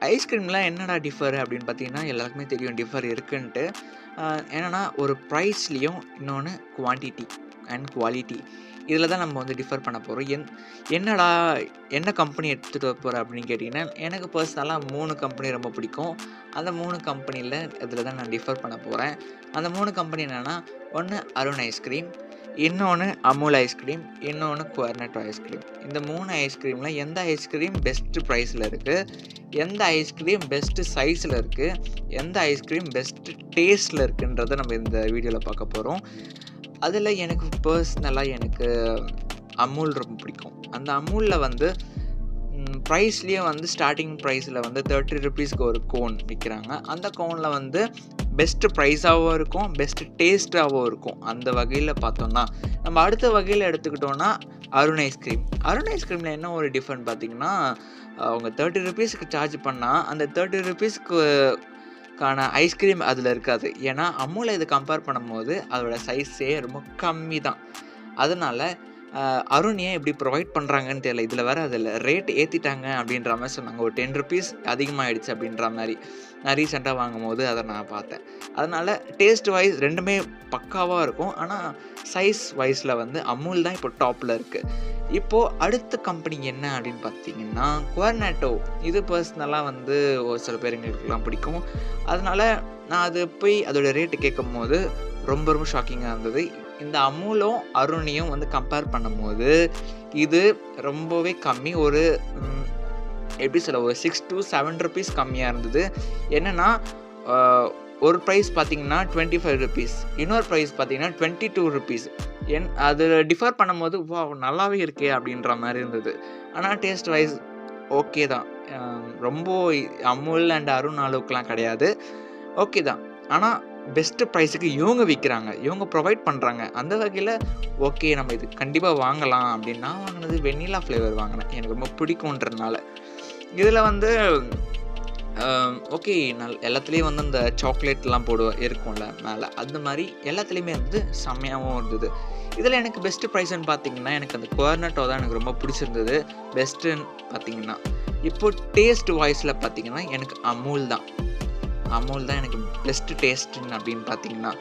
ஐஸ்கிரீம்ல என்னடா டிஃபர் அப்படின்னு பார்த்தீங்கன்னா, எல்லாருக்குமே தெரியும் டிஃபர் இருக்குன்ட்டு. என்னன்னா ஒரு ப்ரைஸ்லயும், இன்னொன்னு குவான்டிட்டி அண்ட் குவாலிட்டி. இதில தான் நம்ம வந்து டிஃபர் பண்ண போறோம். என்னடா என்ன கம்பெனி எடுத்துட்டு வரப்போற அப்படின்னு கேட்டீங்கன்னா, எனக்கு பர்சனலா 3 கம்பெனி ரொம்ப பிடிக்கும். அந்த 3 கம்பெனில இதில தான் நான் டிஃபர் பண்ண போறேன். அந்த 3 கம்பெனி என்னன்னா, ஒண்ணு அருண் ஐஸ்கிரீம், இன்னொன்னு அமுல் ஐஸ்கிரீம், இன்னொன்னு குவர்னட்டோ ஐஸ்கிரீம். இந்த 3 ஐஸ்கிரீம்ல எந்த ஐஸ்கிரீம் பெஸ்ட் பிரைஸ்ல இருக்கு? எந்த ஐஸ்கிரீம் பெஸ்ட் சைஸ்ல இருக்கு? எந்த ஐஸ்கிரீம் பெஸ்ட் டேஸ்ட்ல இருக்குன்றத நம்ம இந்த வீடியோல பார்க்க போறோம். அதில எனக்கு பர்சனலா எனக்கு அமுல் ரொம்ப பிடிக்கும். அந்த அமுல்ல வந்து ப்ரைஸ்லயே வந்து ஸ்டார்ட்டிங் ப்ரைஸ்ல வந்து ₹30க்கு ஒரு கோன் விக்கிறாங்க. அந்த கோன்ல வந்து பெஸ்ட் ப்ரைஸாவும் இருக்கும், பெஸ்ட் டேஸ்ட்டாவும் இருக்கும். அந்த வகையில பார்த்தோம்னா, நம்ம அடுத்த வகையில எடுத்துக்கிட்டோம்னா, அருண் ஐஸ்கிரீம். அருண் ஐஸ்கிரீம்ல என்ன ஒரு டிஃபரெண்ட் பார்த்தீங்கன்னா, அவங்க ₹30க்கு சார்ஜ் பண்ணா, அந்த ₹30க்கு க்கான ஐஸ்கிரீம் அதில இருக்காது. ஏன்னா, அமுல இத கம்பேர் பண்ணும்போது அதோட சைஸே ரொம்ப கம்மி தான். அதனால அருண் ஏன் இப்படி ப்ரொவைட் பண்றாங்கன்னு தெரியல. இதில வேற அதில ரேட் ஏத்திட்டாங்க அப்படின்ற மாரி சொன்னாங்க. ஒரு ₹10 அதிகமாயிடுச்சு அப்படின்ற மாரி. நான் ரீசென்ட்டா வாங்கும்போது அத நான் பார்த்தேன். அதனால டேஸ்ட் வைஸ் 2மே பக்காவா இருக்கும். ஆனா, சைஸ் வைஸ்ல வந்து அமுல் தான் இப்போ டாப்ல இருக்கு. இப்போ அடுத்த கம்பெனி என்ன அப்படின்னு பார்த்தீங்கன்னா, குவர்னட்டோ. இது பர்சனலா வந்து ஒரு சில பேருங்களுக்குலாம் பிடிக்கும். அதனால நான் அது போய் அதோட ரேட் கேட்கும்போது ரொம்ப ஷாக்கிங்கா இருந்தது. இந்த அமுலும், அருணையும் வந்து கம்பேர் பண்ணும்போது, இது ரொம்பவே கம்மி. ஒரு எப்படி சொல்ல ஒரு ₹6-7 கம்மியா இருந்தது. என்னன்னா, அ ஒரு பிரைஸ் பார்த்தீங்கன்னா ₹25, இன்னொரு பிரைஸ் பார்த்தீங்கன்னா ₹22. அது டிஃபர் பண்ணும்போது, வாவ்! நல்லாவே இருக்கே அப்படின்ற மாரி இருந்தது. ஆனா டேஸ்ட் வைஸ் ஓகே தான். அ ரொம்ப அமுல் அண்ட் அருண் அளவுக்குலாம் கிடையாது. ஓகே தான். ஆனா பெஸ்ட் பிரைஸ்க்கு இவங்க விக்கிறாங்க. இவங்க ப்ரொவைட் பண்றாங்க. அந்த வகையில ஓகே நம்ம இது கண்டிப்பா வாங்கலாம் அப்படின்னு நான் வாங்குனது வெண்ணிலா ஃப்ளேவர் வாங்குனேன். எனக்கு ரொம்ப பிடிக்குன்றதுனால. இதில வந்து ஓகே எல்லாத்துலயும் வந்து அந்த சாக்லேட்லாம் இருக்கும்ல மேல. அந்த மாரி எல்லாத்துலயுமே வந்து செம்மையாவும் இருந்தது. இதில எனக்கு பெஸ்ட் பிரைஸ்ன்னு பார்த்தீங்கன்னா, எனக்கு அந்த குவர்னட்டோ தான் எனக்கு ரொம்ப பிடிச்சிருந்தது. பெஸ்ட்டுன்னு பார்த்தீங்கன்னா. இப்போ டேஸ்ட் வாய்ஸ்ல பார்த்தீங்கன்னா, எனக்கு அமுல் தான். அமுல் தான் எனக்கு பெஸ்ட் டேஸ்ட்டுன்னு அப்படின்னு பார்த்தீங்கன்னா.